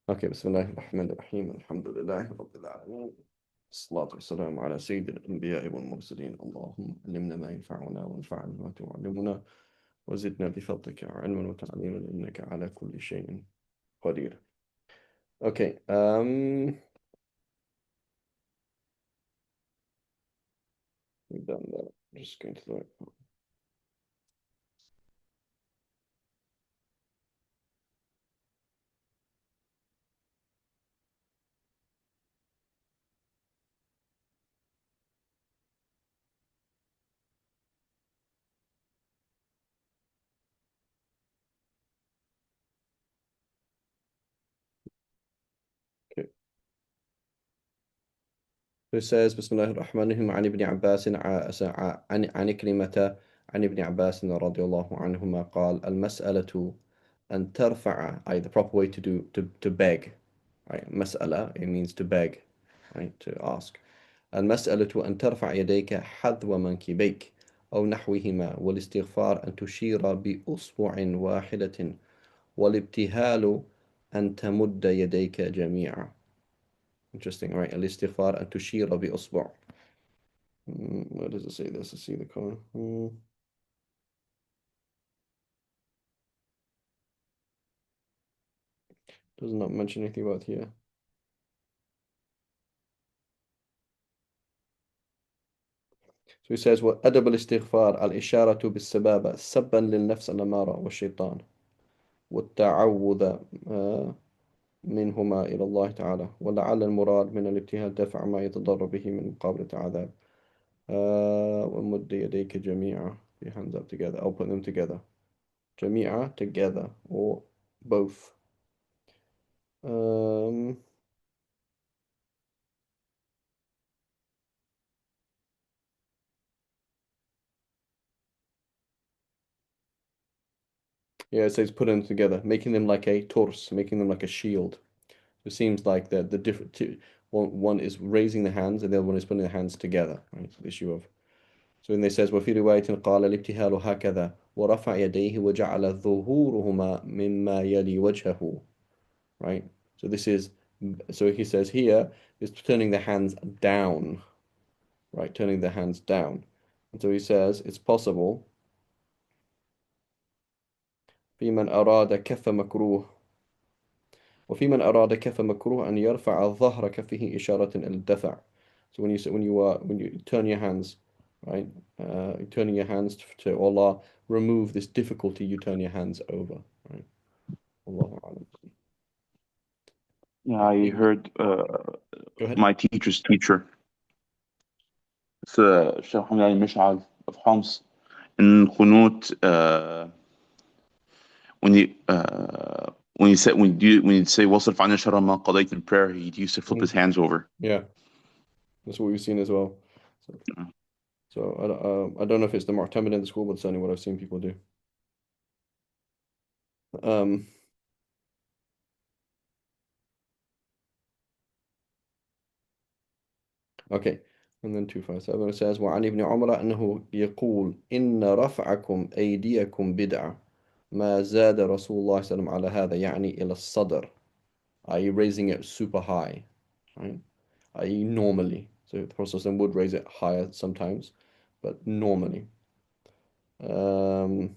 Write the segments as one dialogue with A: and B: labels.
A: Okay, بسم الله الرحمن الرحيم الحمد لله رب العالمين الصلاة والسلام على سيد الأنبياء والمرسلين اللهم علمنا ما ينفعنا وانفعنا ما تعلمنا وزدنا بفضلك علما وتعليما إنك على كل شيء قدير. Okay, we've done that. Just going through it. Okay. So it says بسم الله الرحمن الرحيم عن ابن عباس عن كلمة عن ابن عباس رضي الله عنهما قال المسألة أن ترفع the proper way to do to beg, right? مسألة, it means to beg, right? To ask. المسألة أن ترفع يديك حذو منكبيك أو نحوهما والاستغفار أن تشير بأصبع واحدة والابتهال أن تمد يديك جميعا. Interesting, right? الاستغفار أن تشير بأصبع. Where does it say this? Let's see the color. Does not mention anything about here. So he says وأدب الاستغفار الإشارة بالسبابة سبا للنفس الأمارة والشيطان والتعوذ منهما إلى الله تعالى ولعل المراد من الابتهال دفع ما يتضرر به من مقابلة عذاب ومد يديك جميعا. Your hands up together. I'll put them together. جميعا together or both. Um, yeah, it says put them together, making them like a torso, making them like a shield. It seems like the different two, one is raising the hands and the other one is putting the hands together. Right? So the issue of so when they says وفي رواية قال الابتهال هكذا ورفع يديه وجعل ظهورهما مما يلي وجهه. Right. So this is so he says here is turning the hands down. Right, turning the hands down. And so he says it's possible في من أراد كف مكروه وفي من أراد كف مكروه أن يرفع ظهر كفه إشارة إلى الدفع. So when you turn your hands, right, turning your hands to Allah, remove this difficulty. You turn your hands over, right? Allahu A'lam.
B: Yeah, I heard
A: Go ahead.
B: my teacher's teacher, Sheikh Muhammad Ali Mishal of Homs, in Qunut, when you say "Wasrif anna sharra ma qadayt" in prayer, he used to flip his
A: Mhm.
B: hands over.
A: Yeah, that's what we've seen as well. So I don't know if it's the Mu'tamid in the school, but it's certainly what I've seen people do. Um, okay, and then 257 it says وعن ابن عمر أنه يقول إن رفعكم أيديكم بدعة ما زاد رسول الله صلى الله عليه وسلم على هذا يعني إلى الصدر, i.e. raising it super high, right? i.e. normally. So the Prophet would raise it higher sometimes, but normally. Um,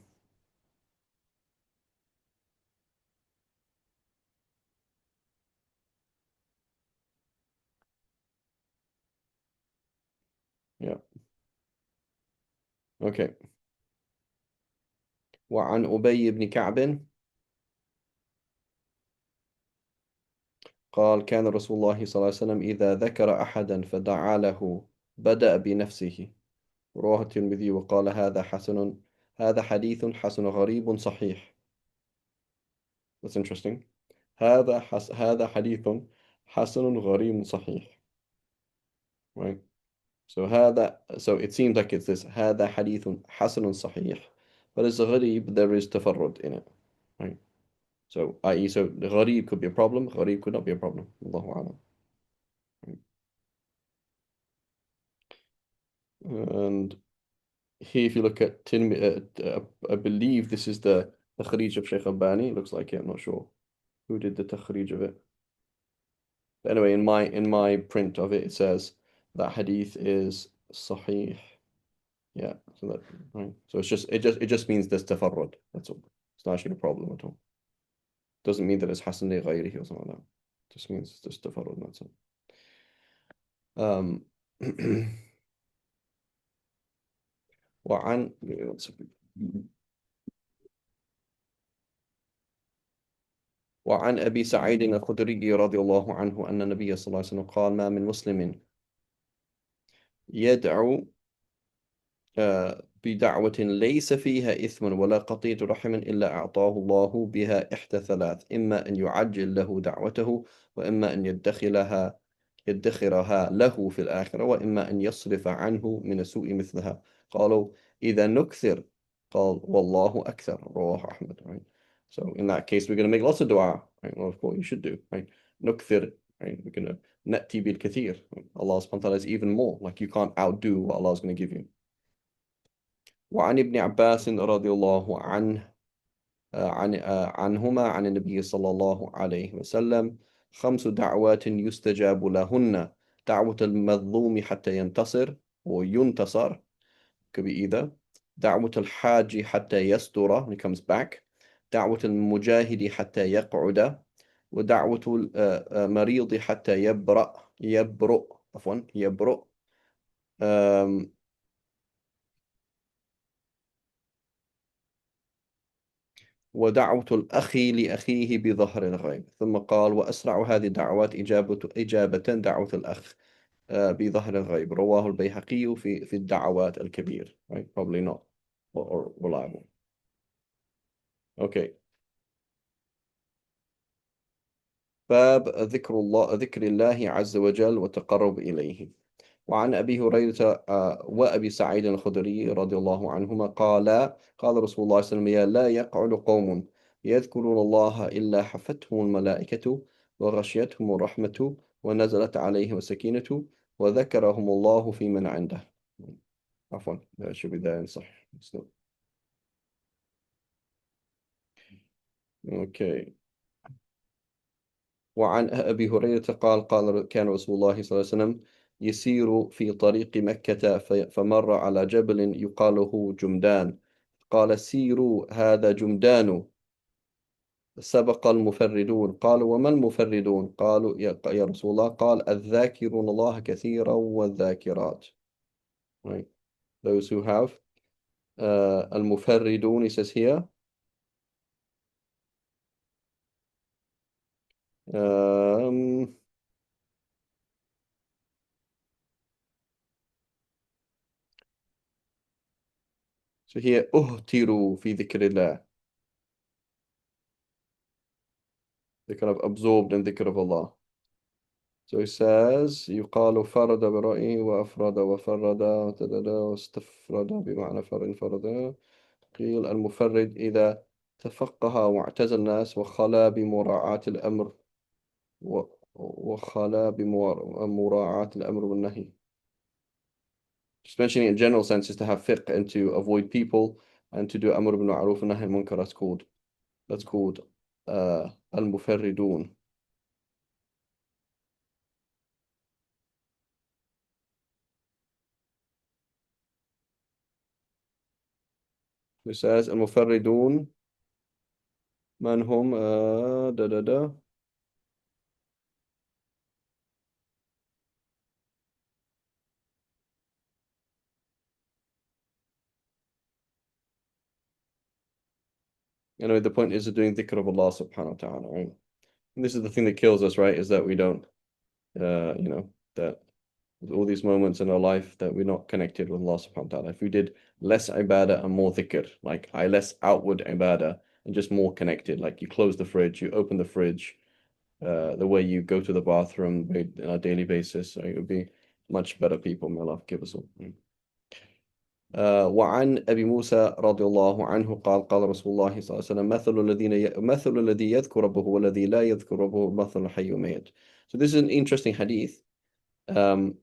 A: yeah, okay. وعن أبي بن كعب قال كان رسول الله صلى الله عليه وسلم إذا ذكر أحدا فدعا له بدأ بنفسه. رواه الترمذي وقال هذا حديث حسن غريب صحيح. That's interesting. هذا حديث حسن غريب صحيح. Right. So it seems like it's this هذا حديث حسن صحيح, but it's a غريب, there is تفرد in it. Right. So i.e. so the غريب could be a problem, غريب could not be a problem. الله أعلم. Right. And here, if you look at I believe this is the Takhrij of Sheikh Albani. It looks like it, I'm not sure who did the Takhrij of it. But anyway, in my print of it, it says that hadith is sahih. Yeah, so that right. So it just means there's tafarrud. That's all. It's not actually a problem at all. Doesn't mean that it's hasan li ghayrihi or something like that. Just means there's tafarrud. That's it. Um, وعن وعن أبي سعيد الخدري رضي الله عنه أن النبي صلى الله عليه وسلم قال ما من مسلم يدعو بدعوة ليس فيها إثم ولا قطيعة رحم إلا أعطاه الله بها إحدى ثلاث إما أن يعجل له دعوته وإما أن يدخرها له في الآخرة وإما أن يصرف عنه من السوء مثلها قالوا إذا نكثر قال والله أكثر رواه أحمد right? So in that case we're going to make lots of dua right? Well, of course you should do right? نكثر right? We're going to نأتي بالكثير Allah subhanahu wa ta'ala is even more like you can't outdo what Allah is going to give you وعن ابن عباس رضي الله عنهما عن النبي صلى الله عليه وسلم خمس دعوات يستجاب لهن دعوة المظلوم حتى ينتصر وينتصر could be either دعوة الحاج حتى يستر when he comes back دعوة المجاهد حتى يقعد ودعوة المريض حتى يبرؤ عفوا يبرؤ ودعوة الأخ لأخيه بظهر الغيب ثم قال وأسرع هذه الدعوات إجابة دعوة الأخ بظهر الغيب رواه البيهقي في الدعوات الكبير right? Probably not or reliable okay باب ذكر الله عز وجل والتقرب إليه وعن أبي هريرة وأبي سعيد الخدري رضي الله عنهما قال رسول الله صلى الله عليه وسلم لا يقعد قوم يذكرون الله إلا حفتهم الملائكة وغشيتهم الرحمة ونزلت عليهم السكينة وذكرهم الله في من عنده عفوا that should be there in صح okay وعن أبي هريرة قال كان رسول الله صلى الله عليه وسلم يسير في طريق مكة فمر على جبل يقال له جمدان قال سيروا هذا جمدان سبق المفردون قالوا وما المفردون قالوا يا رسول الله قال الذاكرون الله كثيرا والذاكرات right. Those who have المفردون he says here um, so here أهتروا في ذكر الله they kind of absorbed in dhikr of Allah. So he says يقال فرد برأيه وأفرد وفرد واستفرد بمعنى فرد قيل المفرد إذا تفقه واعتزل الناس وخلا بمراعاة الأمر وخلا بمراعاة الأمر والنهي. Just mentioning in general sense is to have fiqh and to avoid people and to do amr bil ma'ruf and nahy munkar. That's called al-mufarridun. It says al-mufarridun من هم da da da Anyway, the point is doing dhikr of Allah subhanahu wa ta'ala, right? And this is the thing that kills us, right? Is that we don't, that all these moments in our life that we're not connected with Allah subhanahu wa ta'ala. If we did less ibadah and more dhikr, like less outward ibadah and just more connected, like you close the fridge, you open the fridge, the way you go to the bathroom on a daily basis, so it would be much better people. May Allah give us all. وعن أبي موسى رضي الله عنه قال رسول الله صلى الله عليه وسلم مثل الذي يذكر ربه والذي لا يذكر ربه مثل الحي وميت. So this is an interesting hadith. So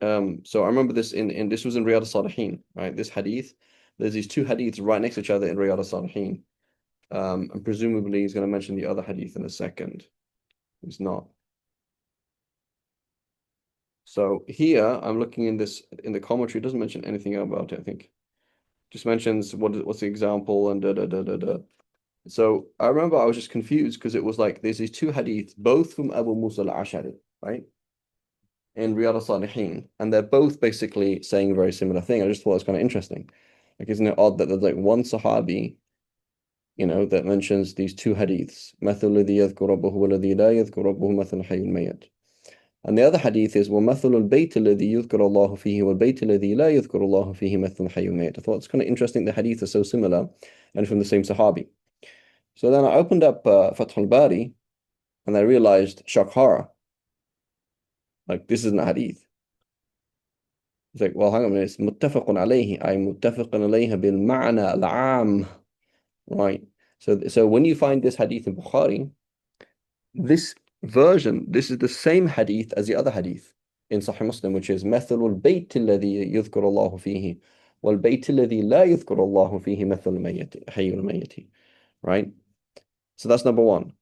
A: I remember this in this was in Riyadh al-Salihin, right? This hadith, there's these two hadiths right next to each other in Riyadh al-Salihin. And presumably he's going to mention the other hadith in a second. It's not. So here I'm looking in this in the commentary. It doesn't mention anything about it, I think. Just mentions what's the example and da da da da da. So I remember I was just confused because it was like there's these two hadiths, both from Abu Musa al-Ash'ari, right? In Riyadh al-Salihin, and they're both basically saying a very similar thing. I just thought it was kind of interesting. Like, isn't it odd that there's like one Sahabi, that mentions these two hadiths, مثل الذي يذكر ربه والذي لا يذكر ربه مثل الحي الميت. And the other hadith is ومثل البيت الذي يذكر الله فيه والبيت الذي لا يذكر الله فيه مثل الحي الميت. I thought it's kind of interesting the hadith are so similar and from the same Sahabi. So then I opened up Fath al-Bari and I realized shock horror. Like, this isn't a hadith. It's like, well, hang on a minute, it's متفق عليه أي متفق عليه بالمعنى العام, right? So when you find this hadith in Bukhari, this version, this is the same hadith as the other hadith in Sahih Muslim, which is مثل البيت الذي يذكر الله فيه والبيت الذي لا يذكر الله فيه مثل الميت حي الميت, right? So that's number one.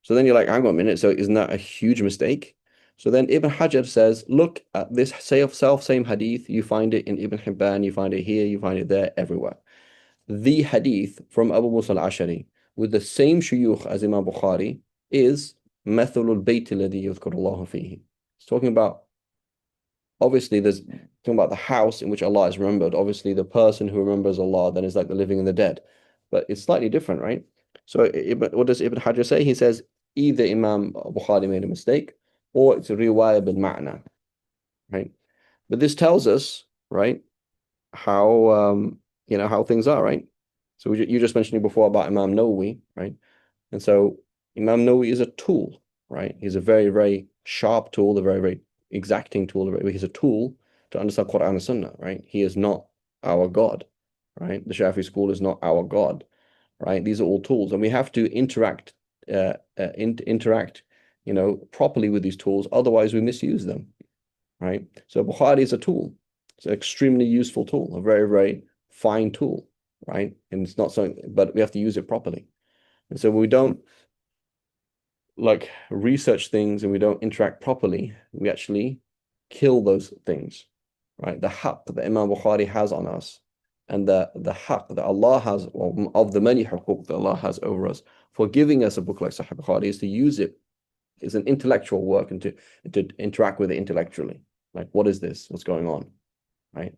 A: So then you're like, hang on a minute, so isn't that a huge mistake? So then Ibn Hajar says, look at this same hadith, you find it in Ibn Hibban, you find it here, you find it there, everywhere. The hadith from Abu Musa al-Ash'ari with the same shuyukh as Imam Bukhari is مثل البيت الذي يذكر الله فيه. It's talking about, obviously there's talking about the house in which Allah is remembered. Obviously the person who remembers Allah then is like the living and the dead. But it's slightly different, right? So what does Ibn Hajar say? He says either Imam Bukhari made a mistake or it's a riwayah bil ma'na, right? But this tells us, right, how how things are, right? So you just mentioned before about Imam Nawawi, right? And so Imam Nawawi is a tool, right? He's a very, very sharp tool, a very, very exacting tool. He's a tool to understand Quran and Sunnah, right? He is not our God, right? The Shafi school is not our God, right? These are all tools, and we have to interact, interact, properly with these tools. Otherwise, we misuse them, right? So Bukhari is a tool. It's an extremely useful tool, a very, very fine tool, right? And it's not something, but we have to use it properly. And so we don't like research things and we don't interact properly, we actually kill those things, right? The haqq that Imam Bukhari has on us and the haqq that Allah has, or of the many huquq that Allah has over us for giving us a book like Sahih Bukhari is to use it as an intellectual work and to interact with it intellectually. Like, what is this? What's going on? Right?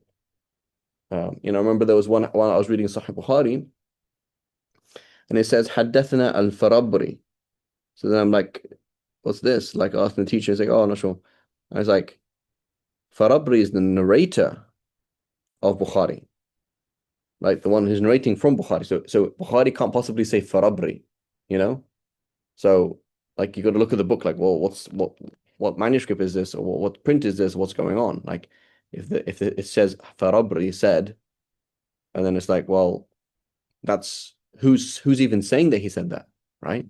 A: I remember there was one I was reading Sahih Bukhari and it says حدثنا الفرابري. So then I'm like, what's this? Like asking the teacher, he's like, oh, I'm not sure. I was like, Farabri is the narrator of Bukhari, like the one who's narrating from Bukhari. So Bukhari can't possibly say Farabri, you know? So like you got to look at the book, like, well, what manuscript is this, or what print is this? What's going on? Like, if it says Farabri said, and then it's like, well, that's who's even saying that he said that, right?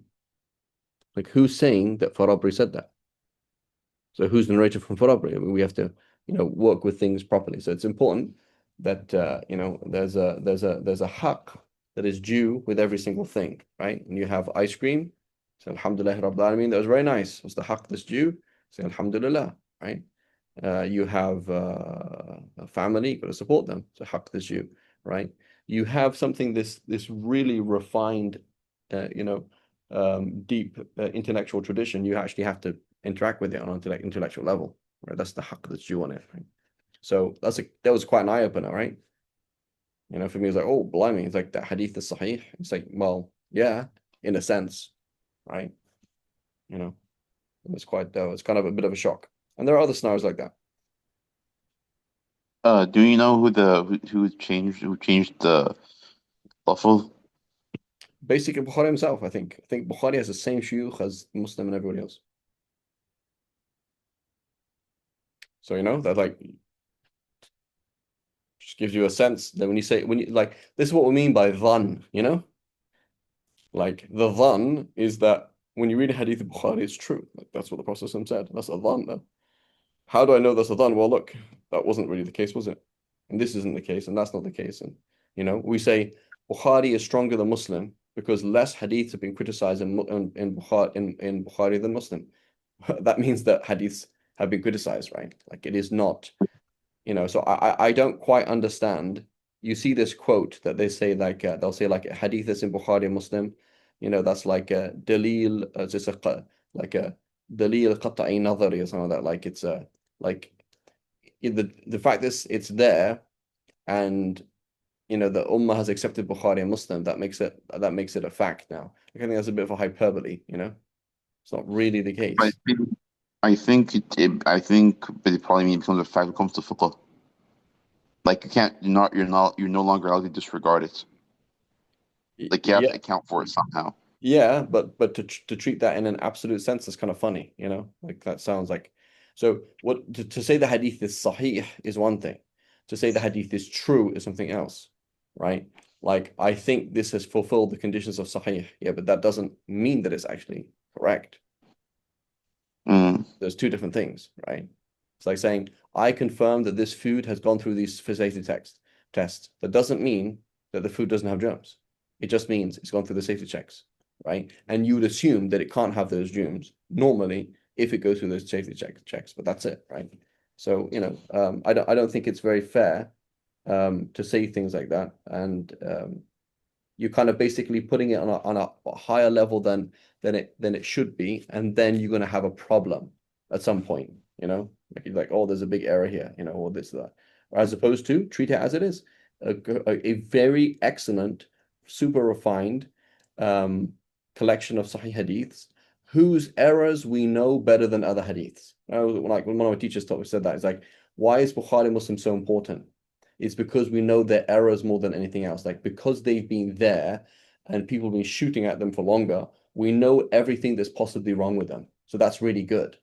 A: Like, who's saying that Farabri said that? So who's the narrator from Farabri? I mean, we have to, work with things properly. So it's important that there's a haqq that is due with every single thing, right? When you have ice cream, so Alhamdulillah Rabbil Alameen, that was very nice. What's the haqq that's due? Say Alhamdulillah, right? You have a family, you've got to support them. So haqq that's due, right? You have something this really refined, deep intellectual tradition. You actually have to interact with it on an intellectual level, right? That's the haqq that's due on it, right? So that was quite an eye opener, right? For me, it's like, oh, blimey, it's like that hadith is sahih. It's like, well, yeah, in a sense, right? It was it's kind of a bit of a shock. And there are other scenarios like that.
B: Do you know who changed the lafz?
A: Basically, Bukhari himself, I think. I think Bukhari has the same shuyukh as Muslim and everybody else. So, that like just gives you a sense that when you like, this is what we mean by dhan. Like the dhan is that when you read a hadith of Bukhari, it's true. Like that's what the Prophet said. That's a dhan though. How do I know that's a dhan? Well, look, that wasn't really the case, was it? And this isn't the case, and that's not the case. And we say Bukhari is stronger than Muslim. because less hadiths have been criticized in Bukhari than Muslim. That means that hadiths have been criticized, right? Like it is not, so I don't quite understand. You see this quote that they say like they'll say like a hadith is in Bukhari and Muslim, that's like a dalil, just like a dalil qat'i nadari or something like that. Like it's a like the fact that it's there and the Ummah has accepted Bukhari and Muslim, that makes it a fact now. I think that's a bit of a hyperbole. It's not really the
B: I
A: case.
B: think I think but it probably means becomes a fact when it comes to fiqh. Like you can't you're no longer allowed to disregard it. Like you have
A: Yeah,
B: to account for it somehow.
A: yeah, but to treat that in an absolute sense is kind of funny, like that sounds like. So what to say the hadith is sahih is one thing. To say the hadith is true is something else, right? Like I think this has fulfilled the conditions of sahih, yeah, but that doesn't mean that it's actually correct.
B: Mm.
A: There's two different things, right? It's like saying, I confirm that this food has gone through these safety tests. That doesn't mean that the food doesn't have germs. It just means it's gone through the safety checks, right? And you would assume that it can't have those germs normally if it goes through those safety checks, but that's it, right? So, I don't think it's very fair to say things like that. And you're kind of basically putting it on a higher level than it should be, and then you're going to have a problem at some point. Like you're like, oh, there's a big error here, or this that, or as opposed to treat it as it is, a very excellent, super refined um, collection of Sahih hadiths whose errors we know better than other hadiths. Like when one of my teachers taught me said that, it's like, why is Bukhari Muslim so important? It's because we know their errors more than anything else. Like because they've been there and people have been shooting at them for longer, we know everything that's possibly wrong with them. So that's really good,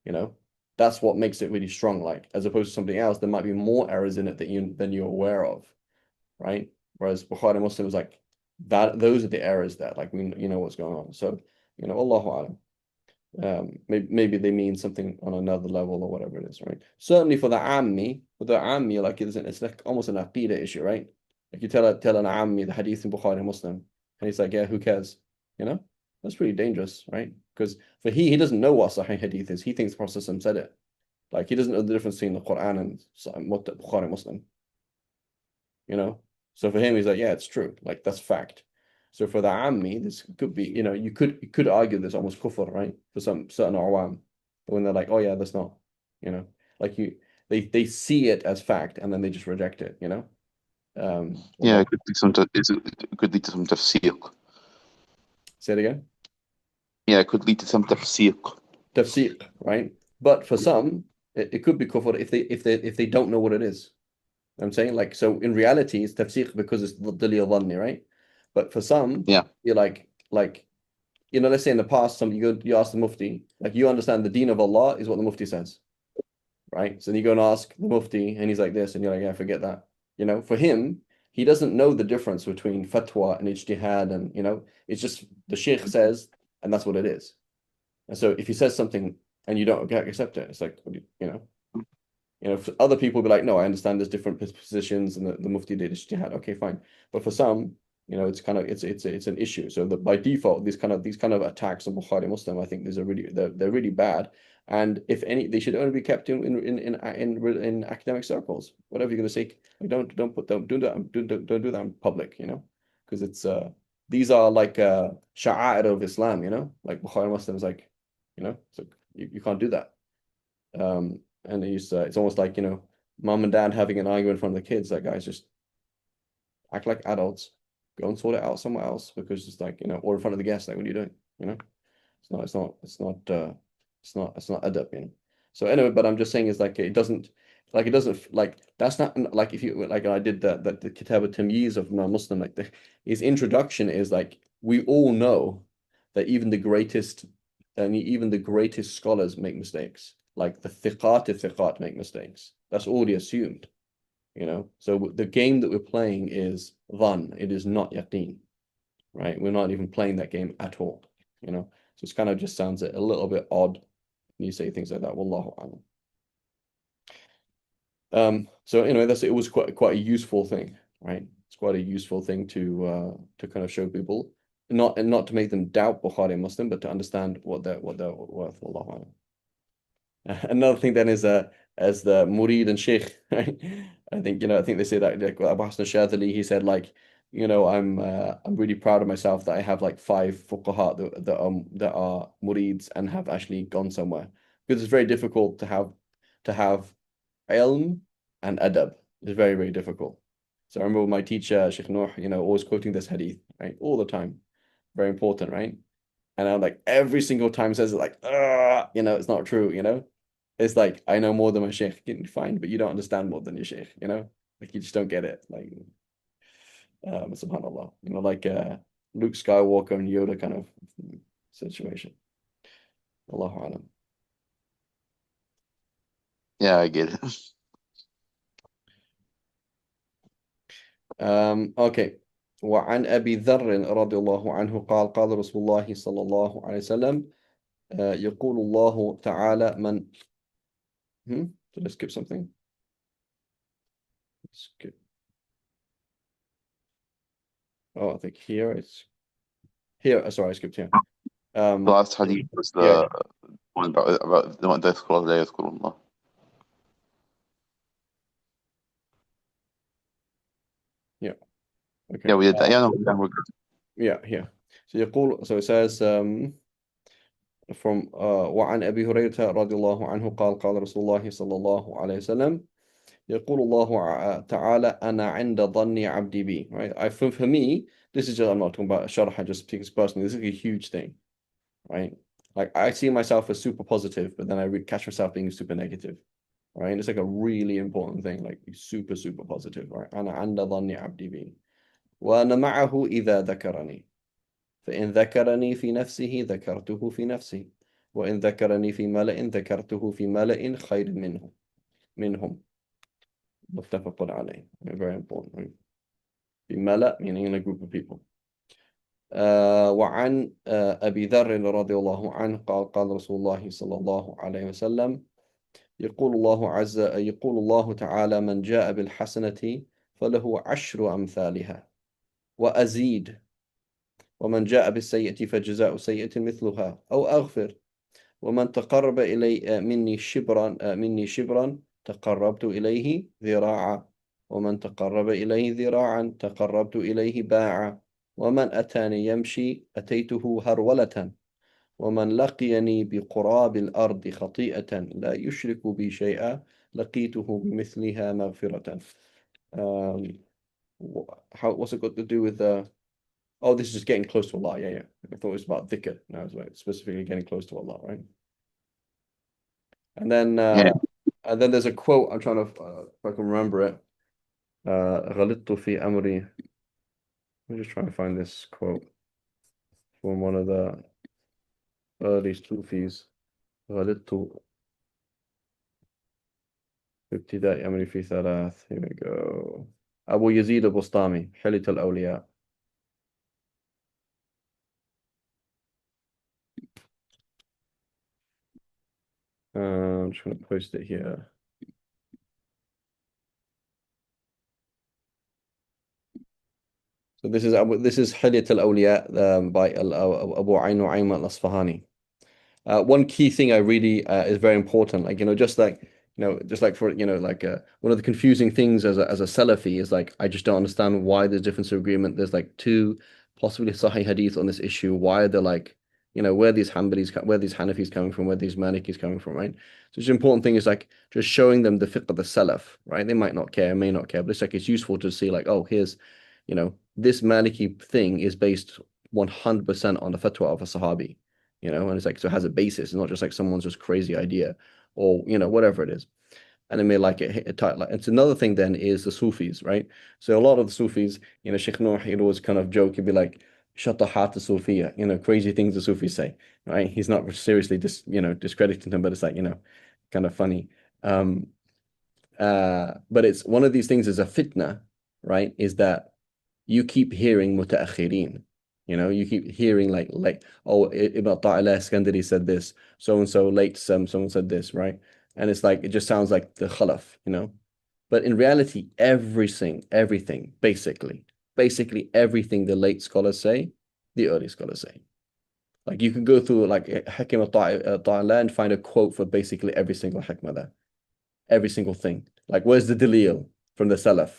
A: you know. That's what makes it really strong. Like as opposed to something else, there might be more errors in it than you're aware of, right? Whereas Bukhari Muslim is like that. Those are the errors that like you know what's going on. So Allahu Alam. Maybe they mean something on another level or whatever it is, right? Certainly for the ammi, like it's like almost an aqidah issue, right? Like you tell an ammi the hadith in Bukhari and Muslim, and he's like, yeah, who cares? You know, that's pretty dangerous, right? Because for he doesn't know what Sahih hadith is. He thinks the Prophet said it. Like he doesn't know the difference between the Quran and what the Bukhari and Muslim, you know. So for him, he's like, yeah, it's true. Like that's fact. So for the Ammi, this could be, you could argue this almost kufr, right? For some certain awam. But when they're like, oh yeah, that's not, like they see it as fact and then they just reject it,
B: Yeah,
A: Allah.
B: it could lead to some tafsiq.
A: Say it again.
B: Yeah, it could lead to some tafsiq.
A: Tafsiq, right? But for some, it could be kufr if they don't know what it is. I'm saying like so in reality it's tafsiq because it's dalil dhanni, right? But for some,
B: Yeah,
A: you're like let's say in the past, you ask the Mufti, like you understand the deen of Allah is what the Mufti says, right? So then you go and ask the Mufti, and he's like this, and you're like, yeah, forget that. For him, he doesn't know the difference between fatwa and ijtihad, and it's just the Sheikh says, and that's what it is. And so if he says something and you don't accept it, it's like, for other people will be like, no, I understand there's different positions and the Mufti did ijtihad. Okay, fine. But for some, it's kind of it's an issue. So that by default, these kind of attacks on Bukhari Muslim, I think these are they're really bad. And if any, they should only be kept in academic circles. Whatever you're going to say, like, don't do that. Don't do that in public. Because it's these are like sha'a'ir of Islam. Like Bukhari Muslim is like, so you can't do that. And it's almost like, mom and dad having an argument in front of the kids. Like, guys, just act like adults, go and sort it out somewhere else because it's like, or in front of the guests, like, what are you doing? It's not adab. So anyway, but I'm just saying it's like, it doesn't like, that's not like, if you, like I did the Kitab al-Tamyiz of non-Muslim, like his introduction is like, we all know that even the greatest scholars make mistakes. Like the thiqat make mistakes. That's already assumed, So the game that we're playing is dhan. It is not yaqeen, right? We're not even playing that game at all. So it's kind of just sounds a little bit odd when you say things like that. Wallahu a'lam. So anyway, it was quite a useful thing, right? It's quite a useful thing to kind of show people. not to make them doubt Bukhari and Muslim, but to understand what they're worth. Wallahu a'lam. Another thing then is as the murid and sheikh, right? I think they say that like Abu Hassan Shadhili, he said like, I'm really proud of myself that I have like five fuqaha that are murids and have actually gone somewhere. Because it's very difficult to have ilm and adab. It's very, very difficult. So I remember my teacher, Sheikh Noor, always quoting this hadith, right? All the time. Very important, right? And I'm like every single time says it like, it's not true. It's like I know more than my sheikh. Fine, but you don't understand more than your sheikh. Like you just don't get it. Like subhanAllah. Like Luke Skywalker and Yoda kind of situation. Allahu alam.
B: Yeah, I get it.
A: Okay. وعن أبي ذر رضي الله عنه قال قال رسول الله صلى الله عليه وسلم يقول الله تعالى من Did I skip something? Skip. Oh, I think here it's here. Sorry, I skipped here.
B: The last hadith was
A: Yeah,
B: the one about the one that يذكر الله لا يذكر الله.
A: yeah. Okay.
B: Yeah, we did that. Yeah, no, we're good.
A: Yeah, here. So it says from وعن أبي هريرة رضي الله عنه قال قال رسول الله صلى الله عليه وسلم يقول الله تعالى أنا عند ظن عبدي بي. Right? For me, this is just, I'm not talking about a sharh, I just take this personally. This is a huge thing, right? Like I see myself as super positive, but then I catch myself being super negative, right? It's like a really important thing, like super, super positive, right? أنا عند ظن عبدي بي وأنا معه إذا ذكرني فإن ذكرني في نفسه ذكرته في نفسي وإن ذكرني في ملأ ذكرته في ملأ خير منهم متفق عليه. Very important, right? في ملأ meaning in a group of people. وعن أبي ذر رضي الله عنه قال قال رسول الله صلى الله عليه وسلم يقول الله تعالى من جاء بالحسنة فله عشر أمثالها وأزيد ومن جاء بالسيئة فجزاء سيئة مثلها أو أغفر ومن تقرب إلي مني شبرا تقربت إليه ذراعا ومن تقرب إليه ذراعا تقربت إليه باعا ومن أتاني يمشي أتيته هرولة ومن لقيني بقراب الأرض خطيئة لا يشرك بي شيئا لقيته بمثلها مغفرة. What's it got to do with Oh, this is just getting close to Allah. Yeah, yeah. I thought it was about dhikr. No, it's like specifically getting close to Allah, right? And then
B: Yeah,
A: there's a quote. I'm trying to if I can remember it. غلطت في أمري. I'm just trying to find this quote from one of the early Sufis. غلطت في ابتداء أمري في ثلاث. Here we go. أبو يزيد البسطامي حلية الأولياء. I'm just going to post it here. So this is حلية الأولياء by Abu Ayn Nu'aym al-Asfahani. One key thing I really is very important, like just like for like one of the confusing things as a Salafi is like I just don't understand why there's difference of agreement. There's like two possibly Sahih hadith on this issue. Why are they like where these Hanafis coming from, where these Malikis coming from, right? So the important thing is like just showing them the fiqh of the Salaf, right? They might not care, may not care, but it's like it's useful to see like, oh, here's this Maliki thing is based 100% on the fatwa of a Sahabi. And it's like, so it has a basis. It's not just like someone's just crazy idea or, whatever it is. And it may like it tight. Like, it's another thing then is the Sufis, right? So a lot of the Sufis, Sheikh Noor, he'd always kind of joke, he'd be like, Shatahat the Sufiya, crazy things the Sufis say, right? He's not seriously discrediting them, but it's like, kind of funny. But it's one of these things is a fitna, right? Is that you keep hearing mutaakhirin. You keep hearing like oh, Ibn Ta'ala Iskandari said this, so and so late someone said this, right? And it's like it just sounds like the khalaf. But in reality, everything, basically everything the late scholars say the early scholars say. Like you can go through like Hakim al-Ta'ala and find a quote for basically every single hikmah there, every single thing. Like where's the dalil from the Salaf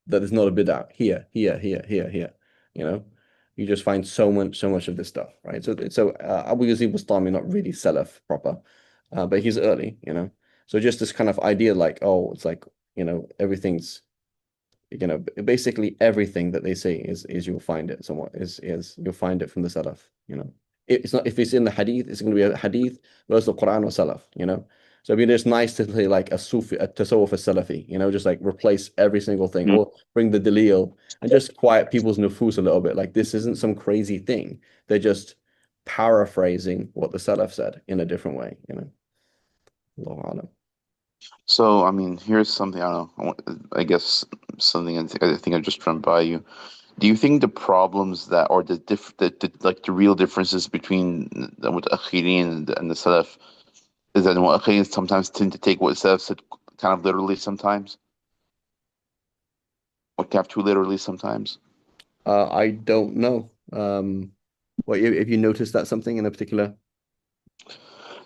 A: that is not a bid'ah? Here, here, here, here, here. You know, you just find so much of this stuff, right? So Abu Yazid Bustami not really Salaf proper, but he's early, you know. So just this kind of idea, like oh, it's like everything's basically everything that they say is you'll find it somewhat is you'll find it from the Salaf, you know. It's not if it's in the hadith, it's going to be a hadith versus the Quran or Salaf, you know. So it'd be just nice to say like a Sufi, a Tasawwuf, a Salafi, you know, just like replace every single thing
B: Mm.
A: or bring the Dalil and just quiet people's nufus a little bit. Like this isn't some crazy thing. They're just paraphrasing what the Salaf said in a different way, you know. Allahu Alam.
B: So, I mean, here's something I don't know. I guess something I think I just run by you. Do you think the problems that, or like the real differences between the Mutaakhirin and the Salaf is that the Mutaakhirin sometimes tend to take what Salaf said kind of literally sometimes, or kind of too literally sometimes?
A: I don't know. What if you noticed that something in a particular?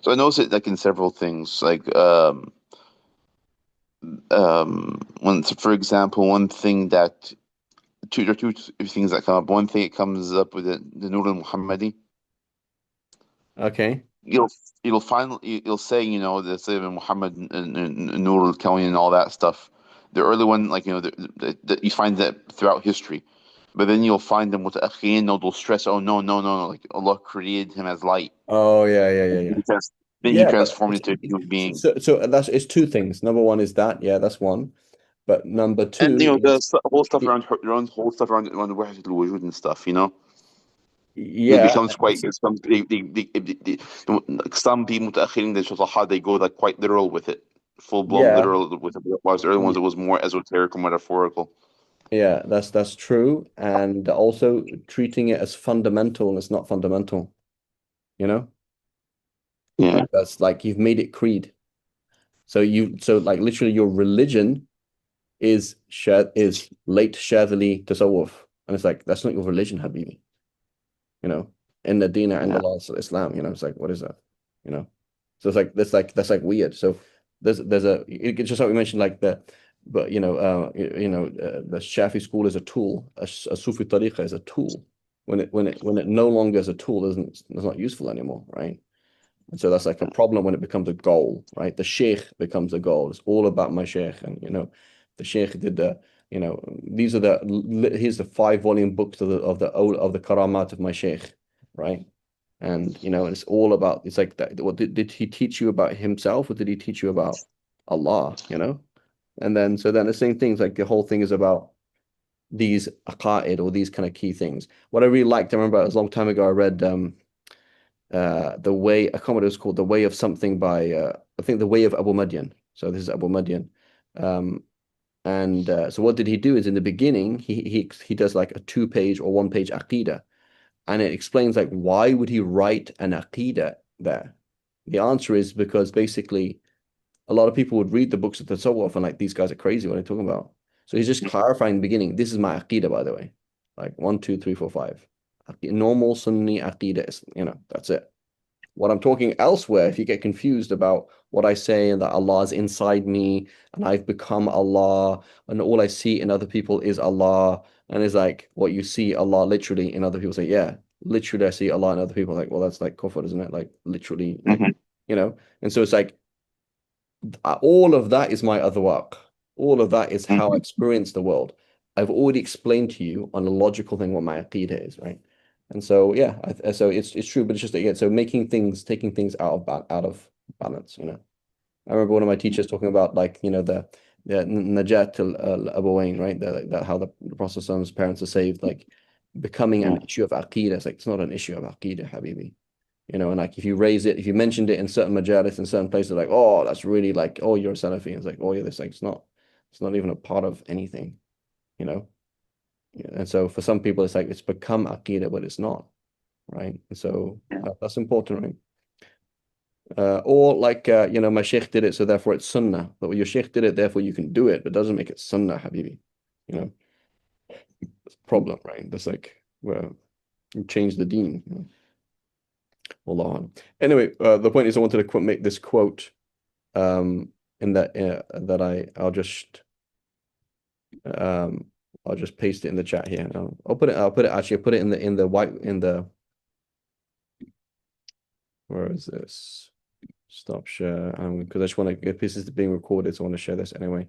B: So I noticed it like in several things, like when, for example, one thing that there are two things that come up. One thing it comes up with the Nur al-Muhammadi.
A: Okay.
B: You'll you'll find you'll say the say Muhammad and Nur al-Kawn and all that stuff. The early one, like you find that throughout history, but then you'll find them with Akhin, they'll stress, oh no, like Allah created him as light.
A: Oh yeah, yeah, yeah, yeah.
B: Then he
A: Yeah, but
B: transformed into a human being.
A: so that's it's two things. Number one is that, yeah, that's one. But number
B: And
A: two
B: the
A: is
B: whole stuff around whole stuff around Wahdat al-Wujud and stuff. It
A: yeah,
B: becomes quite some people متأخرين they go like quite literal with it, full blown
A: yeah,
B: literal with it. Whilst the early ones it was more esoteric or metaphorical.
A: yeah, that's true. And also treating it as fundamental and it's not fundamental, you know?
B: Yeah,
A: Like that's like you've made it creed. So like literally your religion is late Shadhili Tasawwuf. And it's like that's not your religion, Habibi. You know, in the Dina and
B: yeah.
A: Allah Islam, it's like, what is that? You know? So it's like that's like weird. So there's it's just like we mentioned, like but the Shafi school is a tool, a Sufi tariqa is a tool. When it no longer is a tool, it's not useful anymore, right? And so that's like a problem when it becomes a goal, right? The sheikh becomes a goal. It's all about my sheikh. And, the sheikh did these are here's the 5 volume books of the Karamat of my sheikh, right? And, it's all about, it's like that. What did he teach you about himself or did he teach you about Allah, And then the same things, like the whole thing is about these aqaid or these kind of key things. What I really liked, I remember it was a long time ago, I read, the way I can't remember what it was called, the way of something by I think the way of Abu Madian. So this is Abu Madian. And so what did he do is in the beginning he does like a 2 page or 1 page aqidah, and it explains like why would he write an aqidah there. The answer is because basically a lot of people would read the books of the Tasawwuf and like these guys are crazy, what are they talking about? So he's just clarifying in the beginning, this is my aqidah, by the way, like 1, 2, 3, 4, 5 normal Sunni aqidah is, that's it. What I'm talking elsewhere, if you get confused about what I say and that Allah is inside me and I've become Allah and all I see in other people is Allah, and it's like what you see Allah literally in other people, say, yeah, literally I see Allah in other people. Like, well, that's like kufr, isn't it? Like literally, like,
B: Hmm.
A: and so it's like all of that is my other work. All of that is how I
B: Hmm.
A: experience the world. I've already explained to you on a logical thing what my aqidah is, right? And so yeah, so it's true, but it's just again, so taking things out of balance. I remember one of my teachers talking about like the Najat al-Abawain, right? That how the Prophet's parents are saved, like becoming an
B: Yeah.
A: issue of aqidah. It's like it's not an issue of aqidah, Habibi. And like if you raise it, if you mentioned it in certain majalis in certain places, like, oh, that's really like, oh, you're a Salafi. And it's like, oh yeah, this like it's not even a part of anything, you know. Yeah, and so for some people, it's like it's become aqidah, but it's not, right? And so that's important, right? Or like my sheikh did it, so therefore it's sunnah. But when your sheikh did it, therefore you can do it, but doesn't make it sunnah, habibi. You know, it's a problem, right? That's like, well, change the deen. Allah. Anyway, the point is I wanted to make this quote in that I'll just paste it in the chat here. I'll put it actually put it in the white in the where is this? Stop share. Because I just want to if this is being recorded, so I want to share this anyway.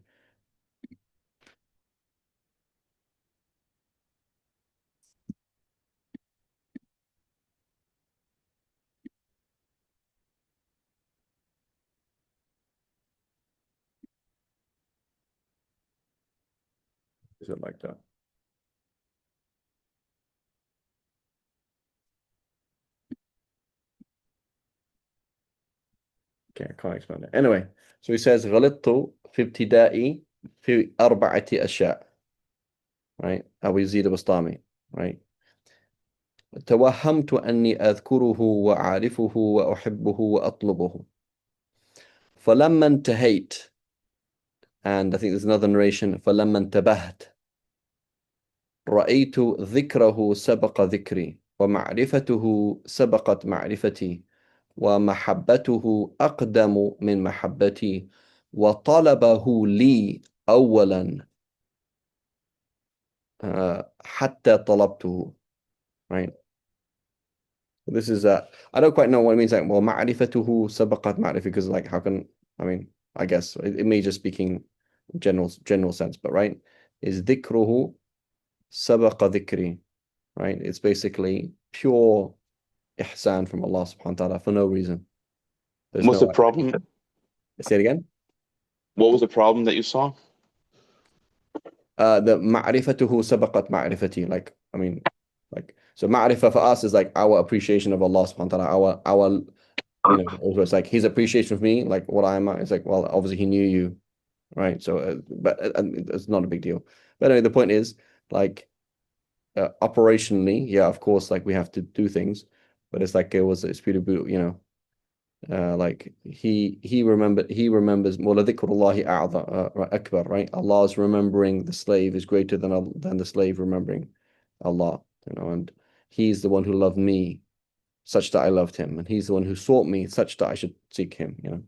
A: Is it like that? Okay, I can't explain it. Anyway, so he says غلطت في ابتدائي في 4 أشياء. Right? أو يزيد بسطامي. Right? توهمت أني أذكره وأعرفه وأحبه وأطلبه. فلما انتهيت, and I think there's another narration, فلما انتبهت رأيت ذكره سبق ذكري ومعرفته سبقت معرفتي ومحبته أقدم من محبتي وطلبه لي أولا حتى طلبته. Right? This is I don't quite know what it means. Like, well, معرفته سبقت معرفة, because like how can I mean I guess it may just speaking general sense, but right, is ذكره سبق ذكري. Right? It's basically pure ihsan from Allah subhanahu wa ta'ala for no reason. There's
B: What's the
A: no
B: problem?
A: say it again.
B: What was the problem that you saw?
A: The معرفته سبقت معرفتي. Like, I mean, like, so ma'rifah for us is like our appreciation of Allah subhanahu wa ta'ala, our, you know, also it's like his appreciation of me, like what I am. It's like, well, obviously he knew you, right? So, but it's not a big deal. But anyway, the point is, like, operationally, yeah, of course, like we have to do things, but it's like it's beautiful, you know. Like he remembers more dhikrullahi akbar, right? Allah's remembering the slave is greater than the slave remembering Allah, you know, and he's the one who loved me such that I loved him, and he's the one who sought me such that I should seek him, you know.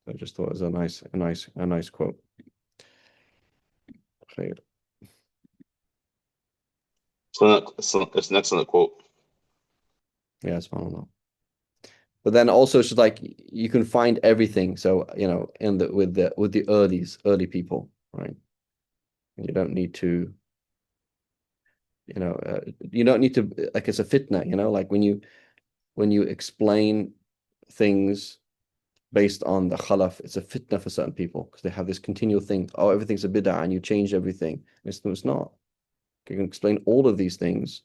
A: So I just thought it was a nice quote. Khair.
B: It's an excellent quote.
A: Yeah, subhanAllah. But then also it's just like you can find everything. So, you know, in the with the early people, right? You don't need to, you don't need to, like, it's a fitna, you know, like when you explain things based on the khalaf, it's a fitna for certain people because they have this continual thing, oh, everything's a bid'ah and you change everything. It's not. You can explain all of these things,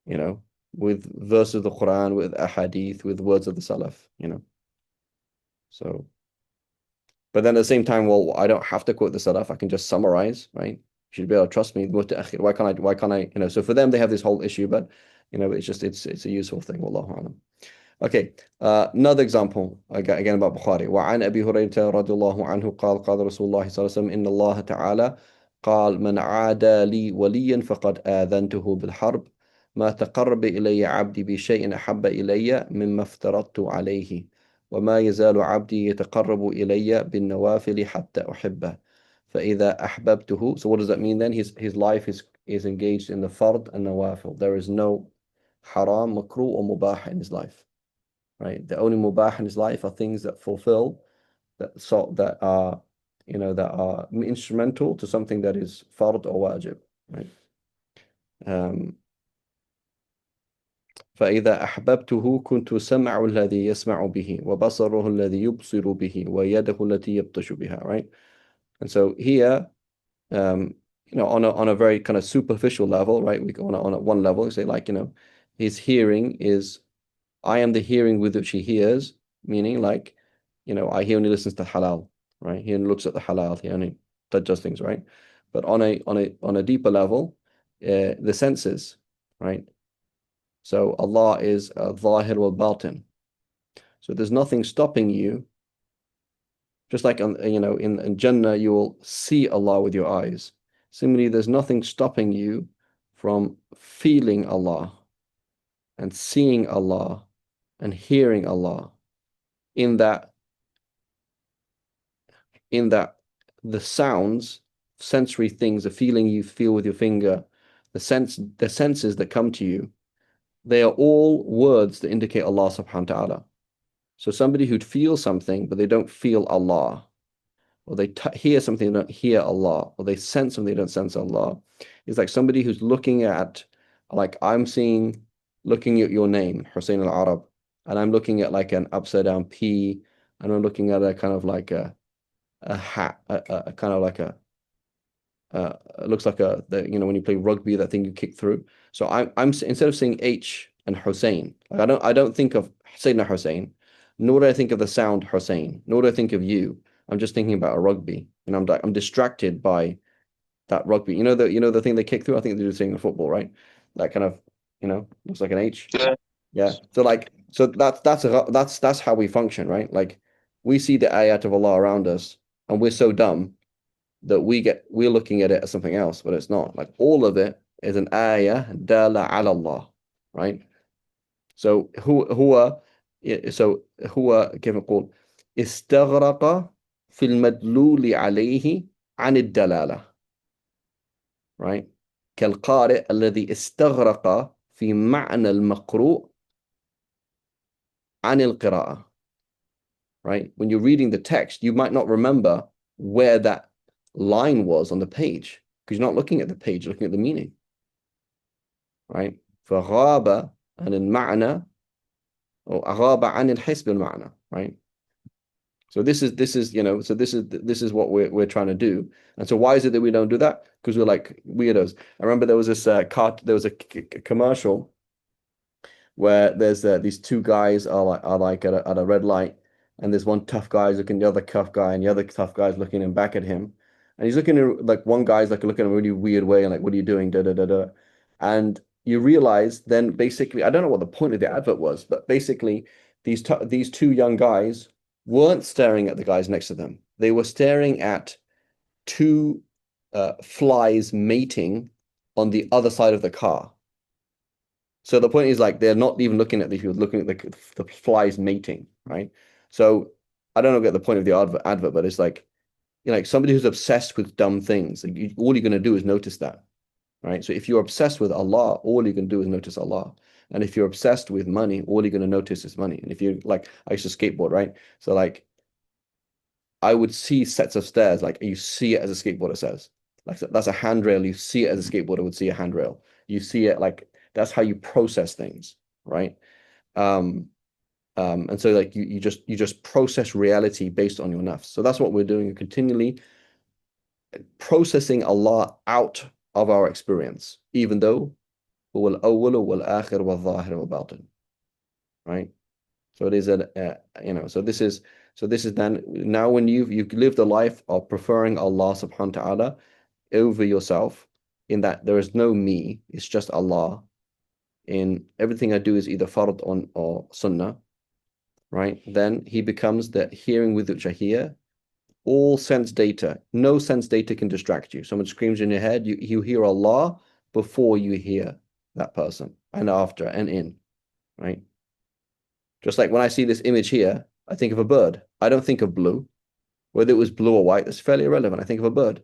A: you know, with verses of the Quran, with ahadith, with words of the salaf, you know. So, but then at the same time, well, I don't have to quote the salaf. I can just summarize, right? You should be able to trust me. Why can't I, you know, so for them, they have this whole issue, but, you know, it's a useful thing. Wallahu alam. Okay, another example again about Bukhari. وعن أبي هريرة رضي الله عنه قال قال رسول الله صلى الله عليه وسلم إن الله تعالى قال من عادى لي وليا فقد آذنته بالحرب ما تقرب إلي عبدي بشيء أحب إلي مما افترضت عليه وما يزال عبدي يتقرب إلي بالنوافل حتى أحبه فإذا أحببته. So what does that mean then? His life is engaged in the fard and nawafil. There is no haram, makruh or mubah in his life. Right? The only mubah in his life are things that fulfill that are, you know, that are instrumental to something that is fard or wajib. Right? فإذا أحببته كنت سمعه الذي يسمع به وبصره الذي يبصر به ويده التي يبطش بها. Right? And so here, you know, on a very kind of superficial level, right? We go on a one level, we say like, you know, his hearing is, I am the hearing with which he hears, meaning like, you know, he only listens to halal, right? He only looks at the halal, he only does things, right? But on a deeper level, the senses, right? So Allah is Zahir wal Batin. So there's nothing stopping you. Just like you know, in Jannah, you will see Allah with your eyes. Similarly, there's nothing stopping you from feeling Allah. and seeing Allah and hearing Allah in that in that the sounds, sensory things, the feeling you feel with your finger, the senses that come to you, they are all words that indicate Allah subhanahu wa ta'ala. So somebody who'd feel something, but they don't feel Allah, or they hear something, they don't hear Allah, or they sense something, they don't sense Allah, is like somebody who's looking at, like I'm seeing, looking at your name, Hussein al-Arab, and I'm looking at like an upside down P, and I'm looking at a kind of like a hat, a kind of like it looks like when you play rugby, that thing you kick through. So I'm instead of saying H and Hussein, like I don't think of Sayyidina Hussein, nor do I think of the sound Hussein, nor do I think of you. I'm just thinking about a rugby, and I'm distracted by that rugby. You know the thing they kick through. I think they're doing in football, right? That kind of looks like an H.
B: Yeah.
A: Yeah. So that's how we function, right? Like we see the ayat of Allah around us, and we're so dumb that we're looking at it as something else, but it's not. Like all of it is an ayah dala ala Allah, right? So هو كيف نقول استغرق في المدلول عليه عن الدلالة، right? كالقارئ الذي استغرق في معنى المقروء عن القراءة، right? When you're reading the text, you might not remember where that line was on the page because you're not looking at the page, you're looking at the meaning, right? فغاب عن المعنى أو غاب عن الحس بالمعنى, right? So this is what we're trying to do. And so why is it that we don't do that? Because we're like weirdos. I remember there was this there was a commercial where there's these two guys are like at a red light, and there's one tough guy looking at the other tough guy, and the other tough guy's looking him back at him, and he's looking at like one guy's like looking in a really weird way, and like, what are you doing? Da da da da. And you realize then basically, I don't know what the point of the advert was, but basically these two young guys weren't staring at the guys next to them. They were staring at two flies mating on the other side of the car. So the point is like they're not even looking at these people, looking at the flies mating, right? So I don't know get the point of the advert, but it's like like somebody who's obsessed with dumb things. Like all you're going to do is notice that, right? So if you're obsessed with Allah, all you can do is notice Allah. And if you're obsessed with money, all you're going to notice is money. And if you like, I used to skateboard, right? So like I would see sets of stairs, like you see it as a skateboarder says. Like that's a handrail. You see it as a skateboarder would see a handrail. You see it like that's how you process things, right? Um, and so like you just process reality based on your nafs. So that's what we're doing, continually processing Allah out of our experience, even though هو الأول والآخر والظاهر والباطن, right? So it is so this is then now when you've lived a life of preferring Allah subhanahu wa ta'ala over yourself, in that there is no me, it's just Allah. In everything I do is either fard on or sunnah, right? Then he becomes the hearing with which I hear. All sense data, no sense data can distract you. Someone screams in your head, you hear Allah before you hear that person, and after and in, right? Just like when I see this image here, I think of a bird. I don't think of blue. Whether it was blue or white, that's fairly irrelevant. I think of a bird,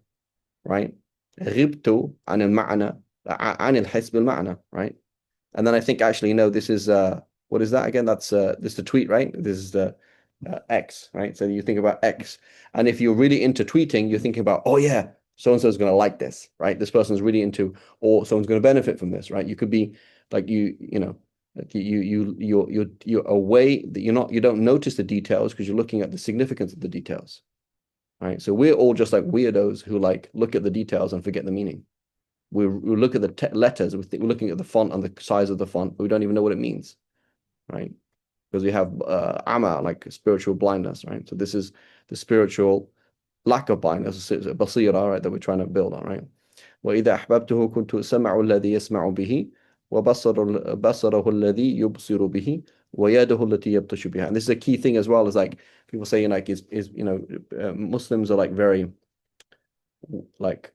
A: right? غبت عن المعنى عن الحس بالمعنى, right? And then I think actually, no, this is what is that again? That's this is the tweet, right? This is the X, right? So you think about X, and if you're really into tweeting, you're thinking about, oh yeah, so and so is going to like this, right? This person's really into, or someone's going to benefit from this, right? You could be like like you're away that you don't notice the details because you're looking at the significance of the details, right? So we're all just like weirdos who like look at the details and forget the meaning. We look at the letters, we're looking at the font and the size of the font, but we don't even know what it means, right? Because we have ama, like spiritual blindness, right? So this is the spiritual lack of blindness, basira, right, that we're trying to build on, right? وإذا أحببته كنت سمع الذي يسمع به بصره الذي يبصر به ويده التي يبطش بها. And this is a key thing as well, is like people say, like Muslims are like very like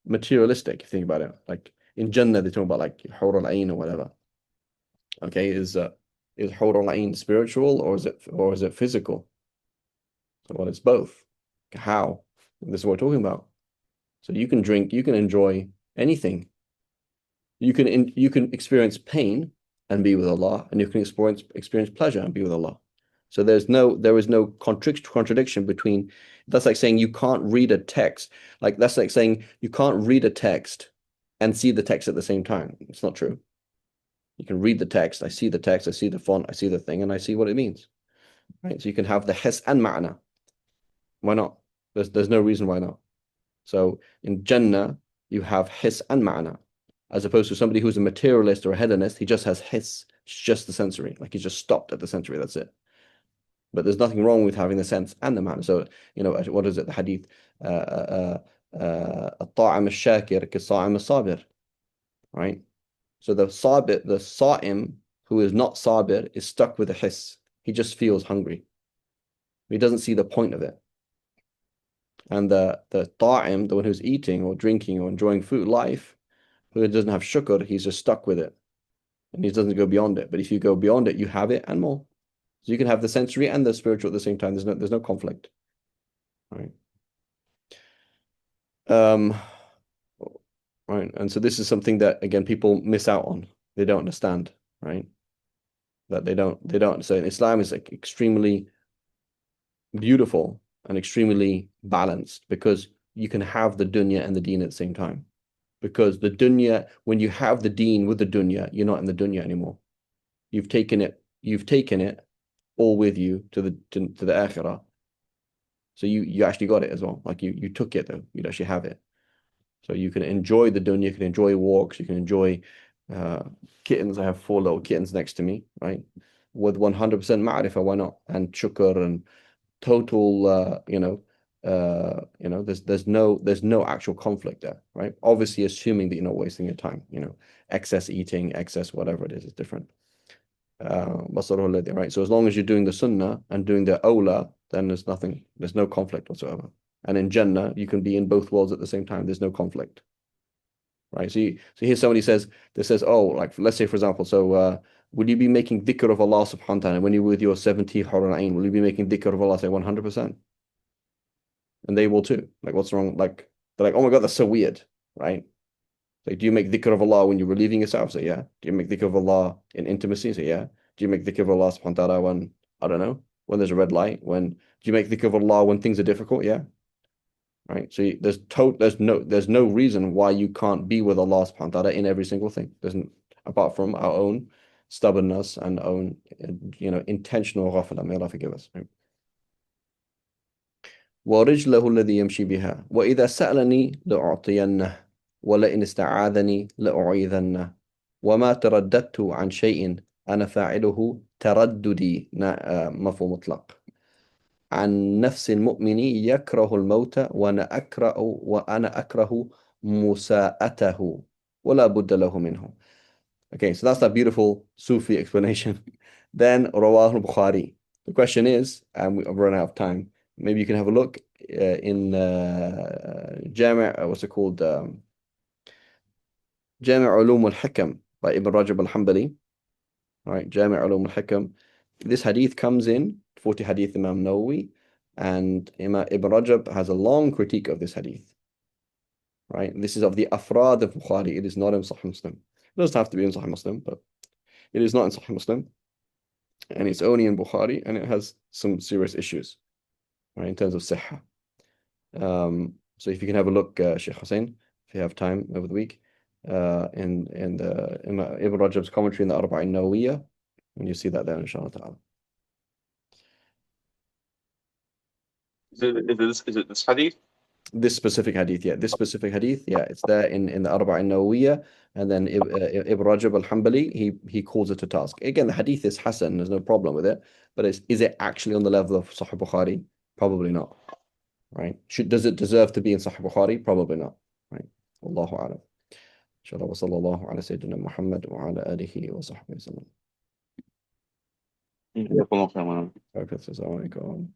A: materialistic, if you think about it. Like in Jannah, they talk about like Hur al-Ain or whatever. Okay, is Hur al-Ain spiritual or is it physical? So well, it's both. How? This is what we're talking about. So you can drink, you can enjoy anything. You can experience pain and be with Allah, and you can experience pleasure and be with Allah. So there is no contradiction between. That's like saying you can't read a text. Like that's like saying you can't read a text and see the text at the same time. It's not true. You can read the text. I see the text. I see the font. I see the thing, and I see what it means. Right. So you can have the his and ma'na. Why not? There's no reason why not. So in Jannah, you have his and ma'na, as opposed to somebody who's a materialist or a hedonist. He just has his, just the sensory, like he's just stopped at the sensory. That's it. But there's nothing wrong with having the sense and the ma'na. So what is it? The hadith, الطاعم الشاكر كالصائم الصابر, right? So the sa'im who is not sabir is stuck with a his. He just feels hungry. He doesn't see the point of it. And the ta'im, the one who's eating or drinking or enjoying food, life, who doesn't have shukr, he's just stuck with it. And he doesn't go beyond it. But if you go beyond it, you have it and more. So you can have the sensory and the spiritual at the same time. There's no conflict. Right. Um, right. And so this is something that again people miss out on. They don't understand, right? That they don't. So Islam is like extremely beautiful and extremely balanced because you can have the dunya and the deen at the same time. Because the dunya, when you have the deen with the dunya, you're not in the dunya anymore. You've taken it all with you to the akhirah. So you actually got it as well. Like you took it though. You'd actually have it. So you can enjoy the dunya, you can enjoy walks, you can enjoy uh, kittens. I have 4 little kittens next to me, right? With 100% ma'rifah, why not? And shukr and total there's no actual conflict there, right? Obviously assuming that you're not wasting your time, excess eating, excess whatever it is different. Right? So as long as you're doing the sunnah and doing the awla, then there's no conflict whatsoever. And in Jannah, you can be in both worlds at the same time. There's no conflict, right? So here somebody says, oh, like let's say for example, so will you be making dhikr of Allah subhanahu wa ta'ala when you're with your 70 hurun, will you be making dhikr of Allah? Say 100%. And they will too. Like, what's wrong? Like, they're like, oh my God, that's so weird, right? Like, do you make dhikr of Allah when you're relieving yourself? Say, yeah. Do you make dhikr of Allah in intimacy? Say, yeah. Do you make dhikr of Allah subhanahu wa ta'ala when, I don't know, when there's a red light? Do you make dhikr of Allah when things are difficult? Yeah. Right. So there's no reason why you can't be with Allah subhanahu wa ta'ala in every single thing. Apart from our own stubbornness and own, intentional ghafla. May Allah forgive us. Right? ورجله الذي يمشي بها وإذا سألني لأعطينه ولئن استعاذني لأعيذنه وما ترددت عن شيء أنا فاعله ترددي مفهوم مطلق عن نفس المؤمن يكره الموت وأنا أكره مساءته ولا بد له منه. Okay, so that's that beautiful Sufi explanation. Then Rawah al-Bukhari. The question is, and we've run out of time, maybe you can have a look in Jami', what's it called? Jami' Ulum al-Hikam by Ibn Rajab al-Hanbali. All right, Jami' Ulum al-Hikam. This hadith comes in 40 hadith Imam Nawawi, and Ibn Rajab has a long critique of this hadith. Right, this is of the Afrad of Bukhari. It is not in Sahih Muslim. It doesn't have to be in Sahih Muslim, but it is not in Sahih Muslim. And it's only in Bukhari, and it has some serious issues, right, in terms of sihha. So if you can have a look, Sheikh Hussein, if you have time over the week, in Ibn Rajab's commentary in the Arba'in Nawawiyah, and you see that there, inshallah ta'ala.
B: Is it this hadith?
A: This specific hadith, yeah. This specific hadith, yeah, it's there in the Arba'in Nawawiyah, and then Ibn Rajab al-Hanbali, he calls it a task. Again, the hadith is Hasan, there's no problem with it, but is it actually on the level of Sahih Bukhari? Probably not, right? Does it deserve to be in Sahih Bukhari? Probably not, right? Wallahu a'lam. Inshallah, wa sallallahu ala Sayyidina Muhammad wa ala alihi wa sahbihi wa sallam.
B: جزاكم الله خيرا.
A: Assalamu alaikum.